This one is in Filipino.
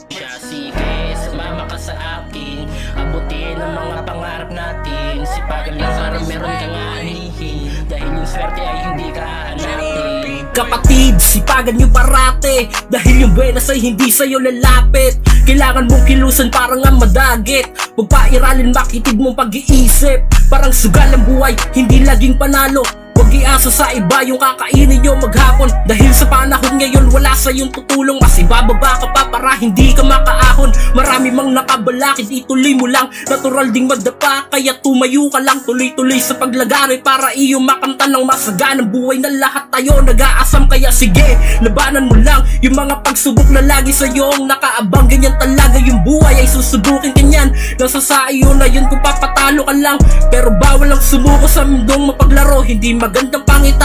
Siya sige, sumama ka sa akin, abutin ang mga pangarap natin. Sipagan lang para meron kang anihin, dahil yung swerte ay hindi ka hahanapin. Kapatid, sipagan nyo parate, dahil yung buenas ay hindi sa'yo lalapit. Kailangan mong kilusan para nga madagit, huwag pa iralin makitid mong pag-iisip. Parang sugal ang buhay, hindi laging panalo. Huwag iasa sa iba yung kakainin nyo maghapon, dahil sa panahon ngayon wala sa iyong tutulong. Mas ibababa ka pa para hindi ka makaahon. Marami mang nakabalakid, ituloy mo lang. Natural ding madapa, kaya tumayo ka lang. Tuloy-tuloy sa paglagari para iyo makamtan ng masaganang buhay na lahat tayo nag-aasam. Kaya sige, labanan mo lang yung mga pagsubok na lagi sa iyo ang nakaabang. Ganyan talaga yung buhay, ay susubukin kanyan. Nasa sa iyo na yun kung papatalo ka lang, pero bawal ang sumuko sa mundong mapaglaro. Hindi magandang pangitain